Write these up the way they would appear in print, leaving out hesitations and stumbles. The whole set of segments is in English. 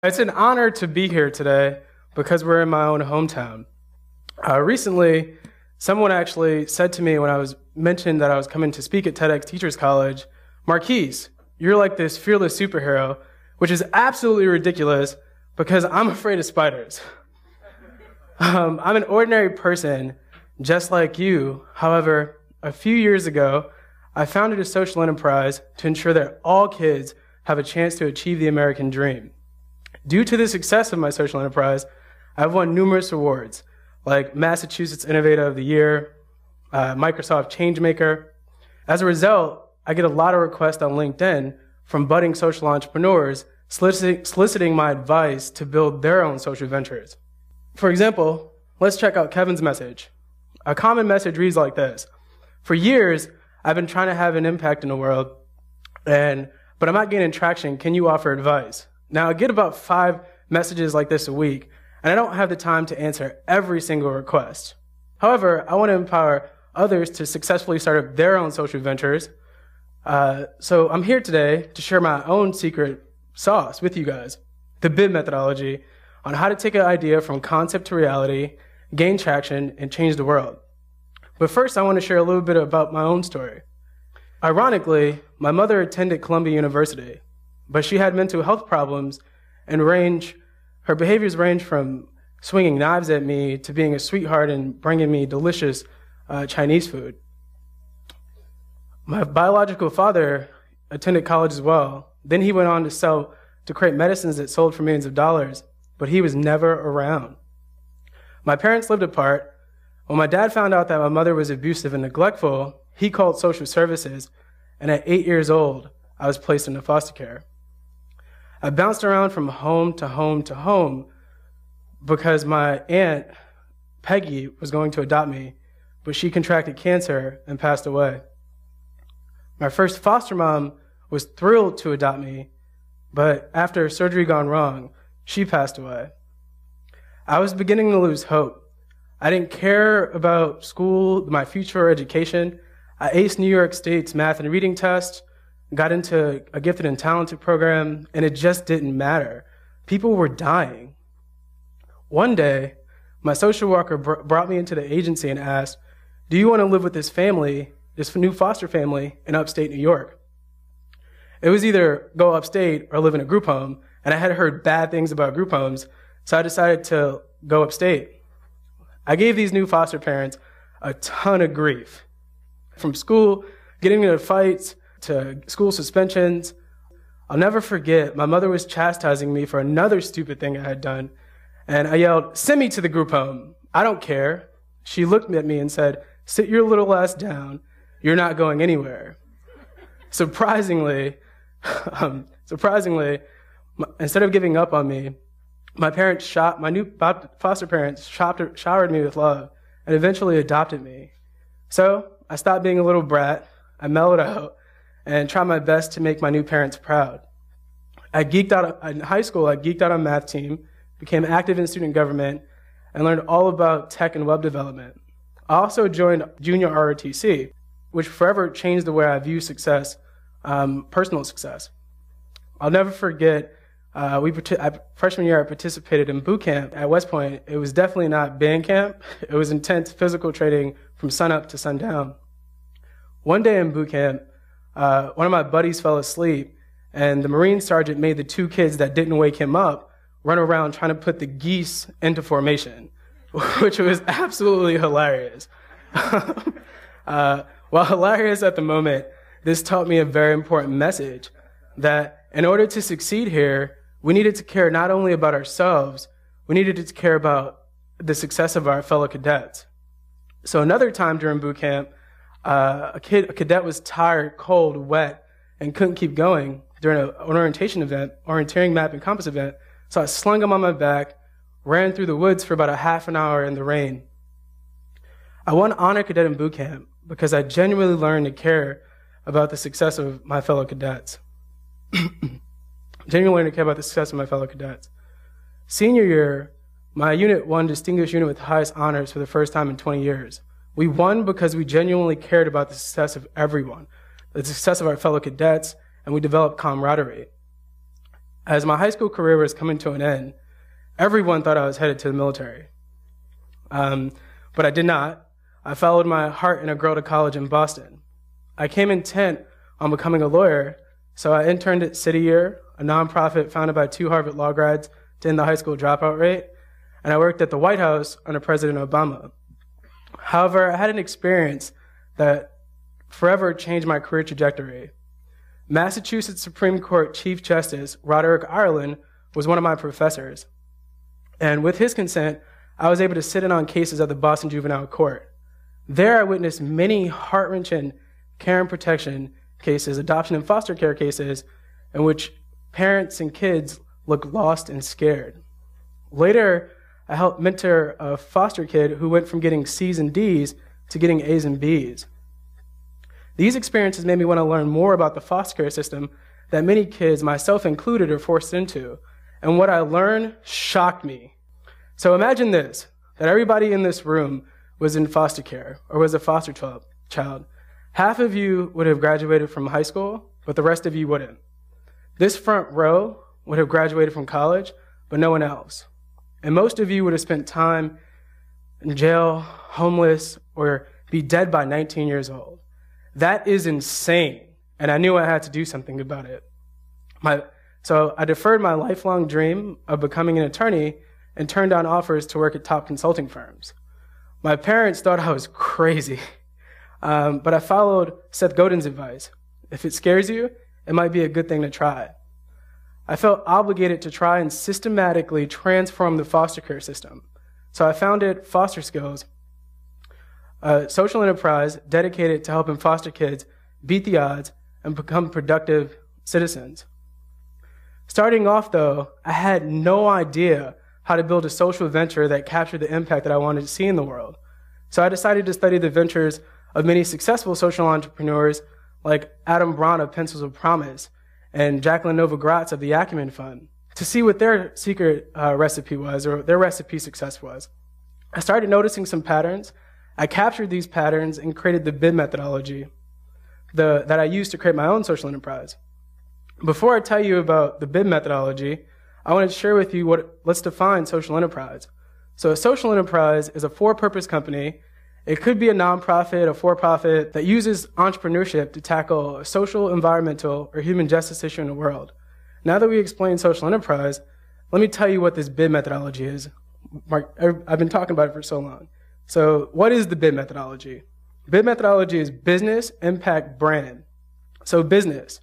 It's an honor to be here today because we're in my own hometown. Recently, someone actually said to me when I was mentioned that I was coming to speak at TEDxTeachersCollege, Marquis, you're like this fearless superhero, which is absolutely ridiculous because I'm afraid of spiders. I'm an ordinary person just like you. However, a few years ago, I founded a social enterprise to ensure that all kids have a chance to achieve the American dream. Due to the success of my social enterprise, I've won numerous awards, like Massachusetts Innovator of the Year, Microsoft Changemaker. As a result, I get a lot of requests on LinkedIn from budding social entrepreneurs soliciting my advice to build their own social ventures. For example, let's check out Kevin's message. A common message reads like this. For years, I've been trying to have an impact in the world, but I'm not gaining traction. Can you offer advice? Now, I get about 5 messages like this a week, and I don't have the time to answer every single request. However, I want to empower others to successfully start up their own social ventures. So I'm here today to share my own secret sauce with you guys, the BID methodology, on how to take an idea from concept to reality, gain traction, and change the world. But first, I want to share a little bit about my own story. Ironically, my mother attended Columbia University, but she had mental health problems and her behaviors range from swinging knives at me to being a sweetheart and bringing me delicious Chinese food. My biological father attended college as well. Then he went on to create medicines that sold for millions of dollars, but he was never around. My parents lived apart. When my dad found out that my mother was abusive and neglectful, he called social services, and at 8 years old, I was placed into foster care. I bounced around from home to home to home because my aunt, Peggy, was going to adopt me, but she contracted cancer and passed away. My first foster mom was thrilled to adopt me, but after surgery gone wrong, she passed away. I was beginning to lose hope. I didn't care about school, my future or education. I aced New York State's math and reading test, got into a gifted and talented program, and it just didn't matter. People were dying. One day, my social worker brought me into the agency and asked, do you want to live with this family, this new foster family in upstate New York? It was either go upstate or live in a group home, and I had heard bad things about group homes, so I decided to go upstate. I gave these new foster parents a ton of grief. From school, getting into fights, to school suspensions. I'll never forget, my mother was chastising me for another stupid thing I had done, and I yelled, send me to the group home. I don't care. She looked at me and said, sit your little ass down. You're not going anywhere. Surprisingly, instead of giving up on me, my new foster parents showered me with love and eventually adopted me. So I stopped being a little brat, I mellowed out, and tried my best to make my new parents proud. In high school, I geeked out on math team, became active in student government, and learned all about tech and web development. I also joined junior ROTC, which forever changed the way I view success, personal success. I'll never forget, freshman year I participated in boot camp at West Point. It was definitely not band camp. It was intense physical training from sunup to sundown. One day in boot camp, one of my buddies fell asleep, and the Marine sergeant made the 2 kids that didn't wake him up run around trying to put the geese into formation, which was absolutely hilarious. While hilarious at the moment, this taught me a very important message, that in order to succeed here, we needed to care not only about ourselves, we needed to care about the success of our fellow cadets. So another time during boot camp, a cadet was tired, cold, wet, and couldn't keep going during an orienteering map and compass event. So I slung him on my back, ran through the woods for about a half an hour in the rain. I won Honor Cadet in boot camp because I genuinely learned to care about the success of my fellow cadets. Senior year, my unit won Distinguished Unit with Highest Honors for the first time in 20 years. We won because we genuinely cared about the success of everyone, the success of our fellow cadets, and we developed camaraderie. As my high school career was coming to an end, everyone thought I was headed to the military. But I did not. I followed my heart and a girl to college in Boston. I came intent on becoming a lawyer, so I interned at City Year, a nonprofit founded by 2 Harvard law grads to end the high school dropout rate, and I worked at the White House under President Obama. However, I had an experience that forever changed my career trajectory. Massachusetts Supreme Court Chief Justice Roderick Ireland was one of my professors, and with his consent, I was able to sit in on cases at the Boston Juvenile Court. There, I witnessed many heart-wrenching care and protection cases, adoption and foster care cases, in which parents and kids look lost and scared. Later, I helped mentor a foster kid who went from getting C's and D's to getting A's and B's. These experiences made me want to learn more about the foster care system that many kids, myself included, are forced into. And what I learned shocked me. So imagine this, that everybody in this room was in foster care or was a foster child. Half of you would have graduated from high school, but the rest of you wouldn't. This front row would have graduated from college, but no one else. And most of you would have spent time in jail, homeless, or be dead by 19 years old. That is insane, and I knew I had to do something about it. So I deferred my lifelong dream of becoming an attorney and turned down offers to work at top consulting firms. My parents thought I was crazy, but I followed Seth Godin's advice. If it scares you, it might be a good thing to try. I felt obligated to try and systematically transform the foster care system. So I founded Foster Skills, a social enterprise dedicated to helping foster kids beat the odds and become productive citizens. Starting off, though, I had no idea how to build a social venture that captured the impact that I wanted to see in the world. So I decided to study the ventures of many successful social entrepreneurs like Adam Braun of Pencils of Promise and Jacqueline Novogratz of the Acumen Fund to see what their secret recipe was, or their recipe success was. I started noticing some patterns. I captured these patterns and created the BID methodology that I used to create my own social enterprise. Before I tell you about the BID methodology, I want to share with you let's define social enterprise. So a social enterprise is a for-purpose company. It could be a nonprofit, a for-profit that uses entrepreneurship to tackle a social, environmental, or human justice issue in the world. Now that we explained social enterprise, let me tell you what this BID methodology is. I've been talking about it for so long. So what is the BID methodology? BID methodology is business, impact, brand. So business.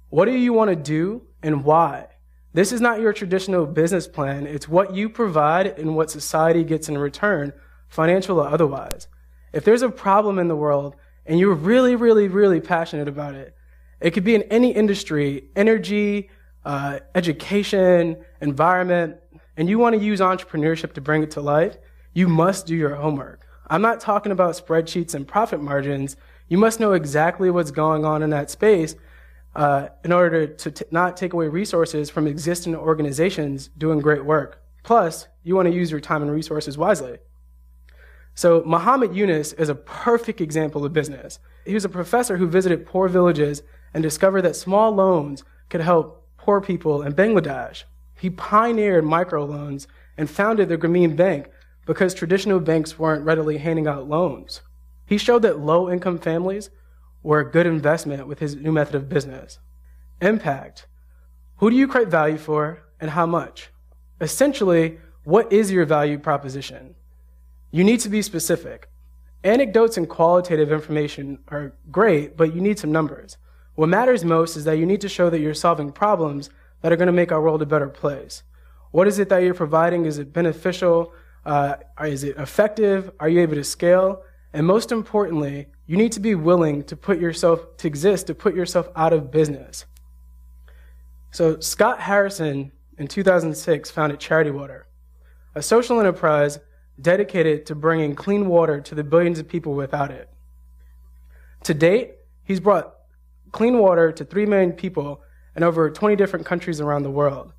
What do you want to do and why? This is not your traditional business plan. It's what you provide and what society gets in return, financial or otherwise. If there's a problem in the world and you're really, really, really passionate about it, it could be in any industry, energy, education, environment, and you want to use entrepreneurship to bring it to life, you must do your homework. I'm not talking about spreadsheets and profit margins. You must know exactly what's going on in that space in order to not take away resources from existing organizations doing great work. Plus, you want to use your time and resources wisely. So Muhammad Yunus is a perfect example of business. He was a professor who visited poor villages and discovered that small loans could help poor people in Bangladesh. He pioneered microloans and founded the Grameen Bank because traditional banks weren't readily handing out loans. He showed that low-income families were a good investment with his new method of business. Impact. Who do you create value for and how much? Essentially, what is your value proposition? You need to be specific. Anecdotes and qualitative information are great, but you need some numbers. What matters most is that you need to show that you're solving problems that are going to make our world a better place. What is it that you're providing? Is it beneficial? Is it effective? Are you able to scale? And most importantly, you need to be willing to put yourself out of business. So Scott Harrison in 2006 founded Charity Water, a social enterprise dedicated to bringing clean water to the billions of people without it. To date, he's brought clean water to 3 million people in over 20 different countries around the world.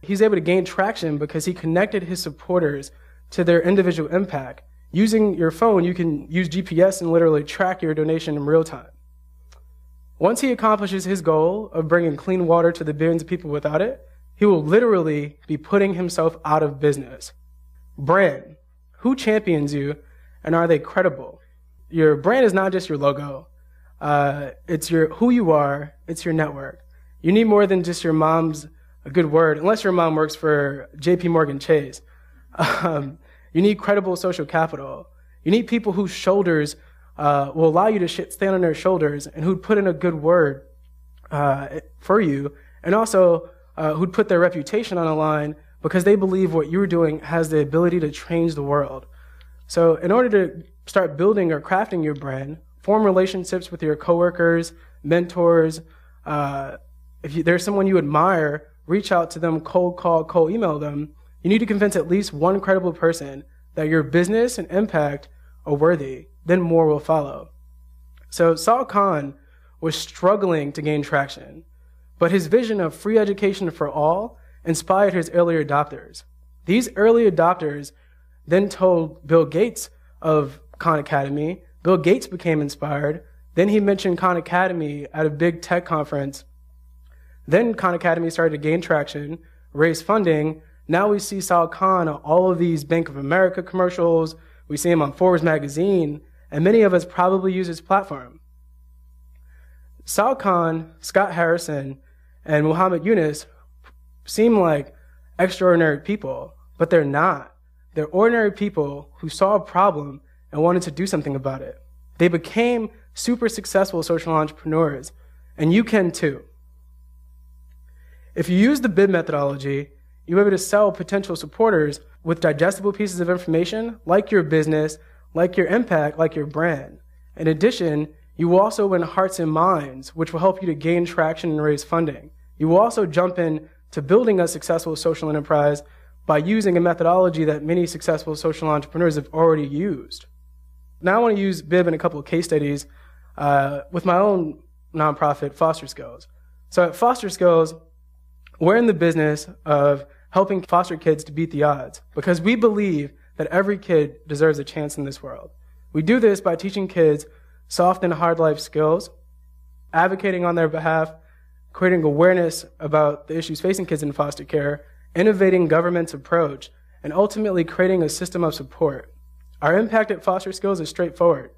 He's able to gain traction because he connected his supporters to their individual impact. Using your phone, you can use GPS and literally track your donation in real time. Once he accomplishes his goal of bringing clean water to the billions of people without it, he will literally be putting himself out of business. Brand. Who champions you, and are they credible? Your brand is not just your logo. It's who you are. It's your network. You need more than just your mom's a good word, unless your mom works for JP Morgan Chase. You need credible social capital. You need people whose shoulders will allow you to stand on their shoulders, and who'd put in a good word for you, and also who'd put their reputation on the line because they believe what you're doing has the ability to change the world. So in order to start building or crafting your brand, form relationships with your coworkers, mentors. If there's someone you admire, reach out to them, cold call, cold email them. You need to convince at least one credible person that your business and impact are worthy. Then more will follow. So Sal Khan was struggling to gain traction, but his vision of free education for all inspired his early adopters. These early adopters then told Bill Gates of Khan Academy. Bill Gates became inspired. Then he mentioned Khan Academy at a big tech conference. Then Khan Academy started to gain traction, raise funding. Now we see Sal Khan on all of these Bank of America commercials. We see him on Forbes magazine, and many of us probably use his platform. Sal Khan, Scott Harrison, and Muhammad Yunus seem like extraordinary people, but they're not. They're ordinary people who saw a problem and wanted to do something about it. They became super successful social entrepreneurs, and you can too. If you use the BID methodology, you're able to sell potential supporters with digestible pieces of information like your business, like your impact, like your brand. In addition, you will also win hearts and minds, which will help you to gain traction and raise funding. You will also jump in to building a successful social enterprise by using a methodology that many successful social entrepreneurs have already used. Now I want to use BIB in a couple of case studies with my own nonprofit, Foster Skills. So at Foster Skills, we're in the business of helping foster kids to beat the odds because we believe that every kid deserves a chance in this world. We do this by teaching kids soft and hard life skills, advocating on their behalf, creating awareness about the issues facing kids in foster care, innovating government's approach, and ultimately creating a system of support. Our impact at Foster Skills is straightforward.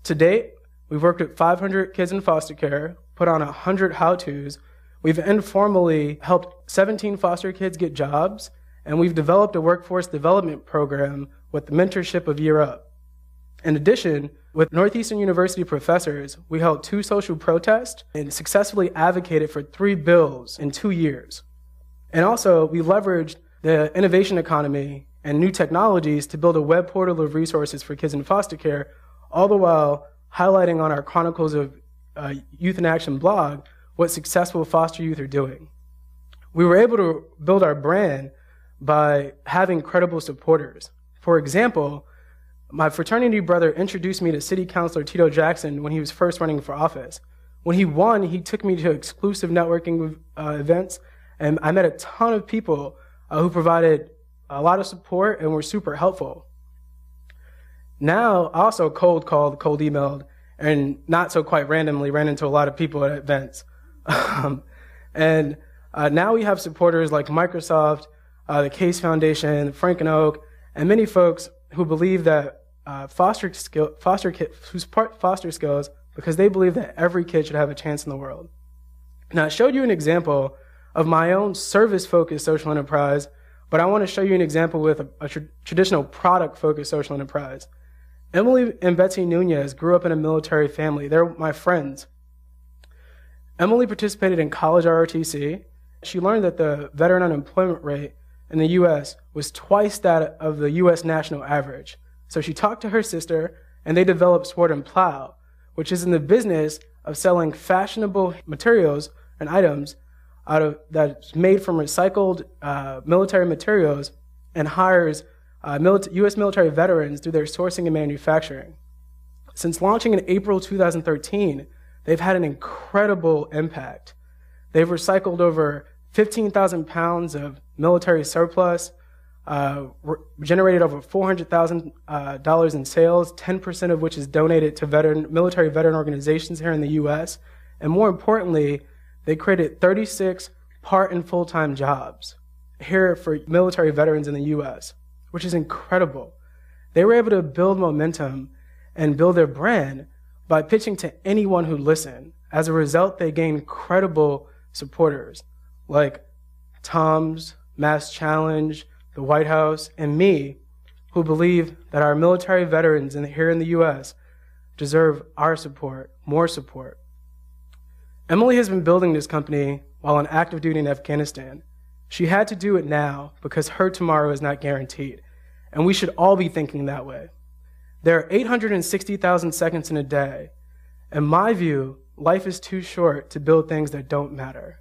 To date, we've worked with 500 kids in foster care, put on 100 how-tos. We've informally helped 17 foster kids get jobs, and we've developed a workforce development program with the mentorship of Year Up. In addition, with Northeastern University professors, we held 2 social protests and successfully advocated for 3 bills in 2 years. And also, we leveraged the innovation economy and new technologies to build a web portal of resources for kids in foster care, all the while highlighting on our Chronicles of Youth in Action blog what successful foster youth are doing. We were able to build our brand by having credible supporters. For example, my fraternity brother introduced me to City Councilor Tito Jackson when he was first running for office. When he won, he took me to exclusive networking events, and I met a ton of people who provided a lot of support and were super helpful. Now, I also cold called, cold emailed, and not so quite randomly ran into a lot of people at events. Now we have supporters like Microsoft, the Case Foundation, Frank and Oak, and many folks who believe that foster skills because they believe that every kid should have a chance in the world. Now, I showed you an example of my own service-focused social enterprise, but I want to show you an example with a traditional product-focused social enterprise. Emily and Betsy Nunez grew up in a military family. They're my friends. Emily participated in college ROTC. She learned that the veteran unemployment rate in the U.S. was twice that of the U.S. national average. So she talked to her sister, and they developed Sword and Plow, which is in the business of selling fashionable materials and items that's made from recycled military materials and hires U.S. military veterans through their sourcing and manufacturing. Since launching in April 2013, they've had an incredible impact. They've recycled over 15,000 pounds of military surplus. generated over $400,000 in sales, 10% of which is donated to military veteran organizations here in the U.S. And more importantly, they created 36 part and full-time jobs here for military veterans in the U.S., which is incredible. They were able to build momentum and build their brand by pitching to anyone who listened. As a result, they gained credible supporters like Tom's, Mass Challenge, the White House, and me, who believe that our military veterans here in the U.S. deserve our support, more support. Emily has been building this company while on active duty in Afghanistan. She had to do it now because her tomorrow is not guaranteed, and we should all be thinking that way. There are 860,000 seconds in a day. In my view, life is too short to build things that don't matter.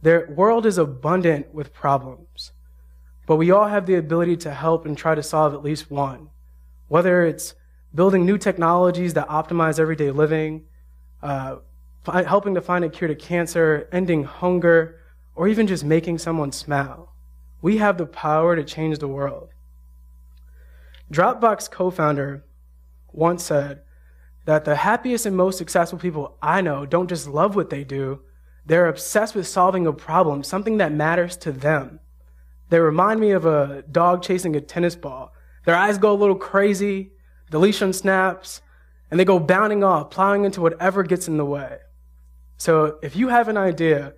The world is abundant with problems, but we all have the ability to help and try to solve at least one. Whether it's building new technologies that optimize everyday living, helping to find a cure to cancer, ending hunger, or even just making someone smile. We have the power to change the world. Dropbox co-founder once said that the happiest and most successful people I know don't just love what they do, they're obsessed with solving a problem, something that matters to them. They remind me of a dog chasing a tennis ball. Their eyes go a little crazy, the leash unsnaps, and they go bounding off, plowing into whatever gets in the way. So if you have an idea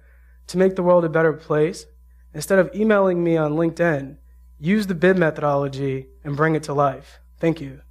to make the world a better place, instead of emailing me on LinkedIn, use the BID methodology and bring it to life. Thank you.